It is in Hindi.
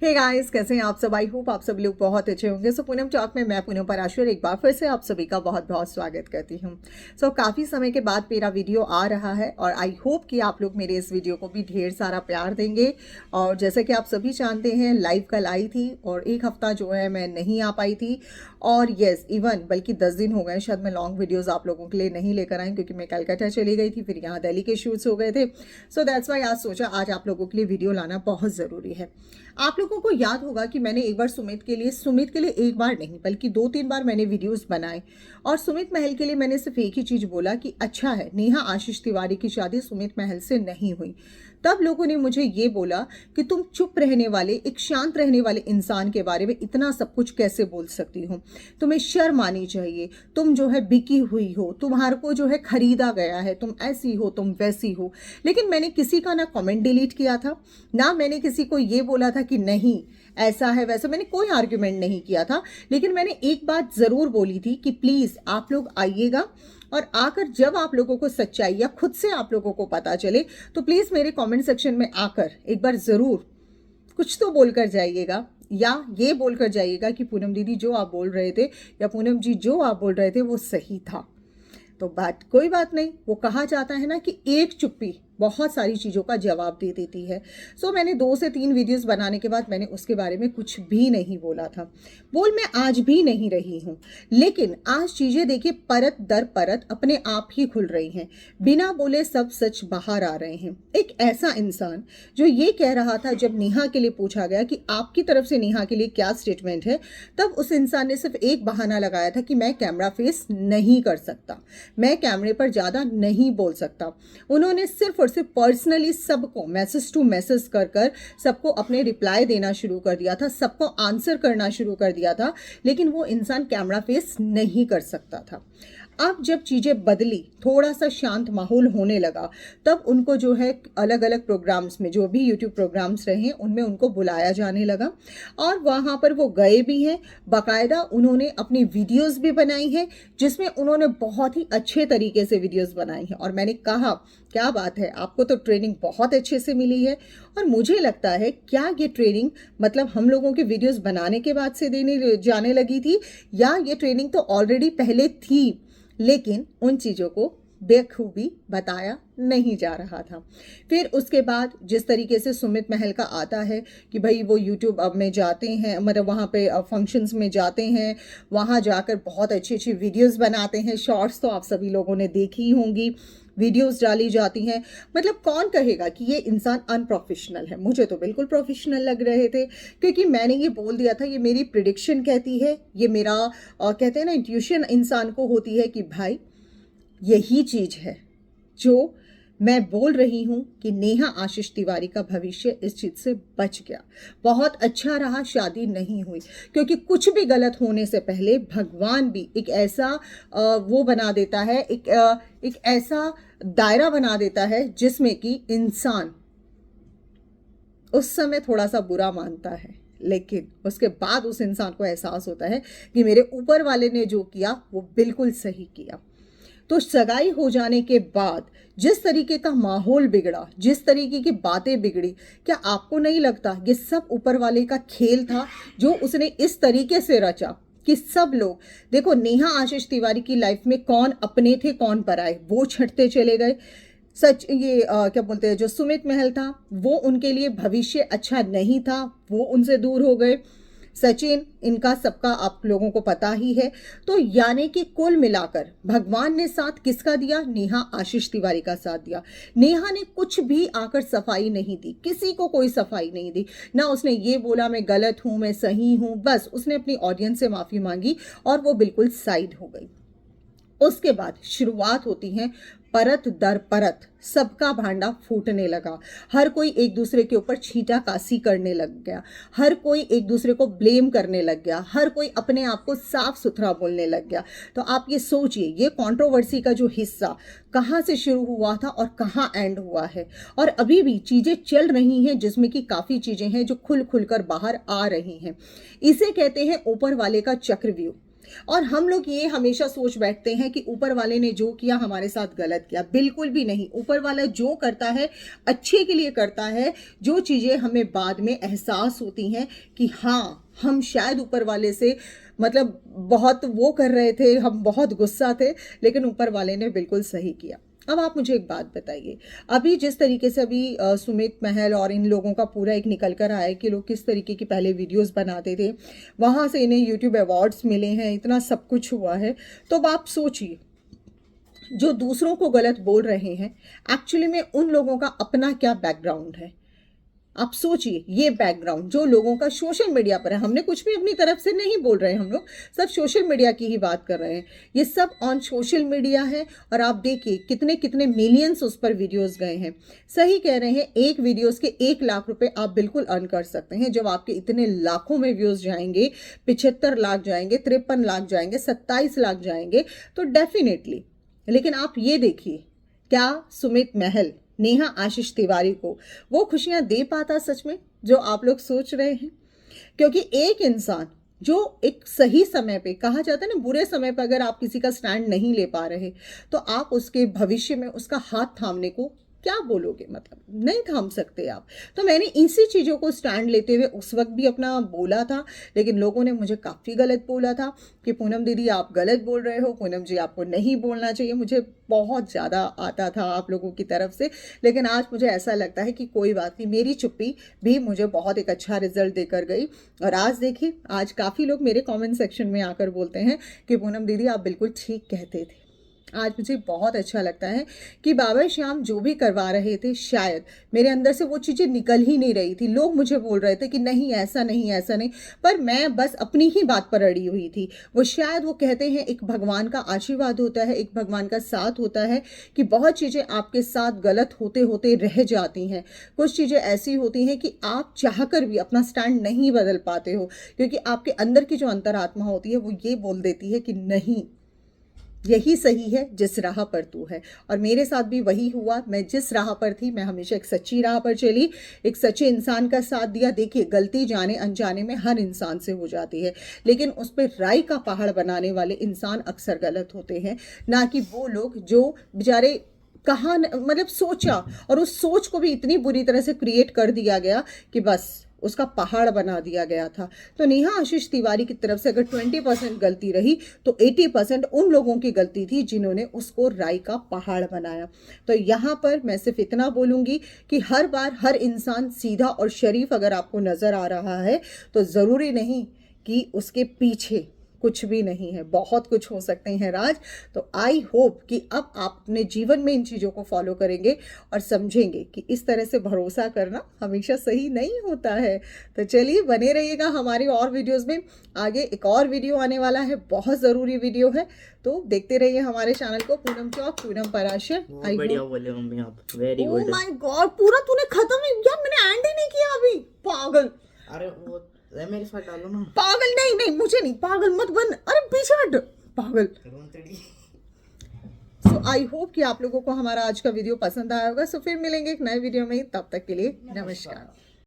हे गाइस, कैसे हैं आप सब। आई होप आप सभी लोग बहुत अच्छे होंगे। सो पूनम टॉक में मैं पूनम पराशर एक बार फिर से आप सभी का बहुत बहुत स्वागत करती हूँ। सो काफ़ी समय के बाद मेरा वीडियो आ रहा है और आई होप कि आप लोग मेरे इस वीडियो को भी ढेर सारा प्यार देंगे। और जैसे कि आप सभी जानते हैं, लाइव कल आई थी और एक हफ्ता जो है मैं नहीं आ पाई थी। और येस, इवन बल्कि 10 दिन हो गए शायद मैं लॉन्ग वीडियोस आप लोगों के लिए नहीं लेकर आई, क्योंकि मैं कलकत्ता चली गई थी, फिर यहाँ दिल्ली के शूट्स हो गए थे। सो दैट्स वाई आज सोचा आज आप लोगों के लिए वीडियो लाना बहुत ज़रूरी है। आप लोगों को याद होगा कि मैंने एक बार सुमित के लिए एक बार नहीं बल्कि 2-3 बार मैंने वीडियोस बनाए। और सुमित महल के लिए मैंने सिर्फ एक ही चीज़ बोला कि अच्छा है, नेहा आशीष तिवारी की शादी सुमित महल से नहीं हुई। तब लोगों ने मुझे ये बोला कि तुम चुप रहने वाले, एक शांत रहने वाले इंसान के बारे में इतना सब कुछ कैसे बोल सकती हो, तुम्हें शर्म आनी चाहिए, तुम जो है बिकी हुई हो, तुम्हारे को जो है खरीदा गया है, तुम ऐसी हो, तुम वैसी हो। लेकिन मैंने किसी का ना कमेंट डिलीट किया था, ना मैंने किसी को ये बोला था कि नहीं ऐसा है वैसा, मैंने कोई आर्ग्यूमेंट नहीं किया था। लेकिन मैंने एक बात ज़रूर बोली थी कि प्लीज़ आप लोग आइएगा और आकर जब आप लोगों को सच्चाई या खुद से आप लोगों को पता चले तो प्लीज़ मेरे कमेंट सेक्शन में आकर एक बार ज़रूर कुछ तो बोलकर जाइएगा, या ये बोलकर जाइएगा कि पूनम दीदी जो आप बोल रहे थे या पूनम जी जो आप बोल रहे थे वो सही था। तो कोई बात नहीं, वो कहा जाता है ना कि एक चुप्पी बहुत सारी चीज़ों का जवाब दे देती है। सो मैंने 2 से 3 वीडियोस बनाने के बाद मैंने उसके बारे में कुछ भी नहीं बोला था। बोल मैं आज भी नहीं रही हूँ, लेकिन आज चीज़ें देखिए परत दर परत अपने आप ही खुल रही हैं। बिना बोले सब सच बाहर आ रहे हैं। एक ऐसा इंसान जो ये कह रहा था, जब नेहा के लिए पूछा गया कि आपकी तरफ से नेहा के लिए क्या स्टेटमेंट है, तब उस इंसान ने सिर्फ एक बहाना लगाया था कि मैं कैमरा फेस नहीं कर सकता, मैं कैमरे पर ज़्यादा नहीं बोल सकता। उन्होंने सिर्फ और सिर्फ पर्सनली सबको मैसेज टू मैसेज कर कर सबको अपने रिप्लाई देना शुरू कर दिया था, सबको आंसर करना शुरू कर दिया था, लेकिन वो इंसान कैमरा फेस नहीं कर सकता था। अब जब चीज़ें बदली, थोड़ा सा शांत माहौल होने लगा, तब उनको जो है अलग अलग प्रोग्राम्स में, जो भी यूट्यूब प्रोग्राम्स रहे हैं उनमें उनको बुलाया जाने लगा और वहाँ पर वो गए भी हैं। बाकायदा उन्होंने अपनी वीडियोस भी बनाई हैं, जिसमें उन्होंने बहुत ही अच्छे तरीके से वीडियोस बनाई हैं। और मैंने कहा क्या बात है, आपको तो ट्रेनिंग बहुत अच्छे से मिली है। और मुझे लगता है क्या ये ट्रेनिंग मतलब हम लोगों के वीडियोस बनाने के बाद से देने जाने लगी थी, या ये ट्रेनिंग तो ऑलरेडी पहले थी, लेकिन उन चीज़ों को बेखूबी बताया नहीं जा रहा था। फिर उसके बाद जिस तरीके से सुमित महल का आता है कि भाई वो यूट्यूब अब में जाते हैं, मतलब वहाँ पे फंक्शंस में जाते हैं, वहाँ जाकर बहुत अच्छी अच्छी वीडियोस बनाते हैं। शॉर्ट्स तो आप सभी लोगों ने देखी ही होंगी, वीडियोस डाली जाती हैं। मतलब कौन कहेगा कि ये इंसान अनप्रोफेशनल है। मुझे तो बिल्कुल प्रोफेशनल लग रहे थे, क्योंकि मैंने ये बोल दिया था, ये मेरी प्रिडिक्शन कहती है, ये मेरा कहते हैं ना इंट्यूशन इंसान को होती है कि भाई यही चीज़ है जो मैं बोल रही हूँ कि नेहा आशीष तिवारी का भविष्य इस चीज़ से बच गया। बहुत अच्छा रहा शादी नहीं हुई, क्योंकि कुछ भी गलत होने से पहले भगवान भी एक ऐसा वो बना देता है, एक ऐसा दायरा बना देता है जिसमें कि इंसान उस समय थोड़ा सा बुरा मानता है, लेकिन उसके बाद उस इंसान को एहसास होता है कि मेरे ऊपर वाले ने जो किया वो बिल्कुल सही किया। तो सगाई हो जाने के बाद जिस तरीके का माहौल बिगड़ा, जिस तरीके की बातें बिगड़ी, क्या आपको नहीं लगता ये सब ऊपर वाले का खेल था, जो उसने इस तरीके से रचा कि सब लोग देखो, नेहा आशीष तिवारी की लाइफ में कौन अपने थे कौन पराए वो छंटते चले गए। सच ये क्या बोलते हैं, जो सुमित महल था वो उनके लिए भविष्य अच्छा नहीं था, वो उनसे दूर हो गए। सचिन, इनका सबका आप लोगों को पता ही है। तो यानी कि कुल मिलाकर भगवान ने साथ किसका दिया? नेहा आशीष तिवारी का साथ दिया। नेहा ने कुछ भी आकर सफाई नहीं दी, किसी को कोई सफाई नहीं दी। ना उसने ये बोला मैं गलत हूं, मैं सही हूं, बस उसने अपनी ऑडियंस से माफी मांगी और वो बिल्कुल साइड हो गई। उसके बाद शुरुआत होती है परत दर परत, सबका भांडा फूटने लगा, हर कोई एक दूसरे के ऊपर छींटा कासी करने लग गया, हर कोई एक दूसरे को ब्लेम करने लग गया, हर कोई अपने आप को साफ सुथरा बोलने लग गया। तो आप ये सोचिए, ये कंट्रोवर्सी का जो हिस्सा कहाँ से शुरू हुआ था और कहाँ एंड हुआ है, और अभी भी चीज़ें चल रही हैं जिसमें कि काफ़ी चीज़ें हैं जो खुल खुल कर बाहर आ रही हैं। इसे कहते हैं ऊपर वाले का चक्रव्यूह। और हम लोग ये हमेशा सोच बैठते हैं कि ऊपर वाले ने जो किया हमारे साथ गलत किया। बिल्कुल भी नहीं, ऊपर वाला जो करता है अच्छे के लिए करता है। जो चीज़ें हमें बाद में एहसास होती हैं कि हाँ, हम शायद ऊपर वाले से मतलब बहुत वो कर रहे थे, हम बहुत गुस्सा थे, लेकिन ऊपर वाले ने बिल्कुल सही किया। अब आप मुझे एक बात बताइए, अभी जिस तरीके से अभी सुमित महल और इन लोगों का पूरा एक निकल कर आया कि लोग किस तरीके की पहले वीडियोस बनाते थे, वहाँ से इन्हें यूट्यूब अवार्ड्स मिले हैं, इतना सब कुछ हुआ है। तो अब आप सोचिए, जो दूसरों को गलत बोल रहे हैं, एक्चुअली में उन लोगों का अपना क्या बैकग्राउंड है। आप सोचिए, ये बैकग्राउंड जो लोगों का सोशल मीडिया पर है, हमने कुछ भी अपनी तरफ से नहीं बोल रहे हैं, हम लोग सब सोशल मीडिया की ही बात कर रहे हैं। ये सब ऑन सोशल मीडिया है और आप देखिए कितने कितने मिलियंस उस पर वीडियोस गए हैं। सही कह रहे हैं, एक वीडियोस के 1 लाख रुपए आप बिल्कुल अर्न कर सकते हैं। जब आपके इतने लाखों में व्यूज जाएंगे, 75 लाख जाएंगे, 53 लाख जाएंगे, 27 लाख जाएंगे, तो डेफिनेटली। लेकिन आप ये देखिए, क्या सुमित महल नेहा आशीष तिवारी को वो खुशियां दे पाता सच में जो आप लोग सोच रहे हैं? क्योंकि एक इंसान जो एक सही समय पे, कहा जाता है ना, बुरे समय पर अगर आप किसी का स्टैंड नहीं ले पा रहे तो आप उसके भविष्य में उसका हाथ थामने को क्या बोलोगे, मतलब नहीं थाम सकते आप। तो मैंने इसी चीज़ों को स्टैंड लेते हुए उस वक्त भी अपना बोला था, लेकिन लोगों ने मुझे काफ़ी गलत बोला था कि पूनम दीदी आप गलत बोल रहे हो, पूनम जी आपको नहीं बोलना चाहिए। मुझे बहुत ज़्यादा आता था आप लोगों की तरफ से, लेकिन आज मुझे ऐसा लगता है कि कोई बात नहीं, मेरी चुप्पी भी मुझे बहुत एक अच्छा रिजल्ट देकर गई। और आज देखिए, आज काफ़ी लोग मेरे कॉमेंट सेक्शन में आकर बोलते हैं कि पूनम दीदी आप बिल्कुल ठीक कहते थे। आज मुझे बहुत अच्छा लगता है कि बाबा श्याम जो भी करवा रहे थे, शायद मेरे अंदर से वो चीज़ें निकल ही नहीं रही थी। लोग मुझे बोल रहे थे कि नहीं ऐसा नहीं, ऐसा नहीं, पर मैं बस अपनी ही बात पर अड़ी हुई थी। वो शायद वो कहते हैं एक भगवान का आशीर्वाद होता है, एक भगवान का साथ होता है कि बहुत चीज़ें आपके साथ गलत होते होते रह जाती हैं। कुछ चीज़ें ऐसी होती हैं कि आप चाहकर भी अपना स्टैंड नहीं बदल पाते हो, क्योंकि आपके अंदर की जो अंतरात्मा होती है वो ये बोल देती है कि नहीं, यही सही है जिस राह पर तू है। और मेरे साथ भी वही हुआ। मैं जिस राह पर थी, मैं हमेशा एक सच्ची राह पर चली, एक सच्चे इंसान का साथ दिया। देखिए, गलती जाने अनजाने में हर इंसान से हो जाती है, लेकिन उस पर राई का पहाड़ बनाने वाले इंसान अक्सर गलत होते हैं, ना कि वो लोग जो बेचारे कहाँ मतलब सोचा और उस सोच को भी इतनी बुरी तरह से क्रिएट कर दिया गया कि बस उसका पहाड़ बना दिया गया था। तो नेहा आशीष तिवारी की तरफ से अगर 20% गलती रही तो 80% उन लोगों की गलती थी जिन्होंने उसको राई का पहाड़ बनाया। तो यहाँ पर मैं सिर्फ इतना बोलूँगी कि हर बार हर इंसान सीधा और शरीफ अगर आपको नज़र आ रहा है तो ज़रूरी नहीं कि उसके पीछे कुछ भी नहीं है, बहुत कुछ हो सकते हैं राज। तो आई होप कि अब आप अपने जीवन में इन चीज़ों को फॉलो करेंगे और समझेंगे कि इस तरह से भरोसा करना हमेशा सही नहीं होता है। तो चलिए, बने रहिएगा हमारी और वीडियोस में। आगे एक और वीडियो आने वाला है, बहुत ज़रूरी वीडियो है, तो देखते रहिए हमारे चैनल को। पूनम चौक, पूनम पराशर। बढ़िया बोले मम्मी आप, very good. Oh my God, पूरा तूने खत्म ही यार, मैंने एंड ही नहीं किया अभी, पागल। अरे वो मेरे साथ डालो ना। पागल नहीं नहीं, मुझे नहीं, पागल मत बन, अरे पीछे हट पागल। सो आई होप कि आप लोगों को हमारा आज का वीडियो पसंद आया होगा। सो फिर मिलेंगे एक नए वीडियो में, तब तक के लिए नमस्कार।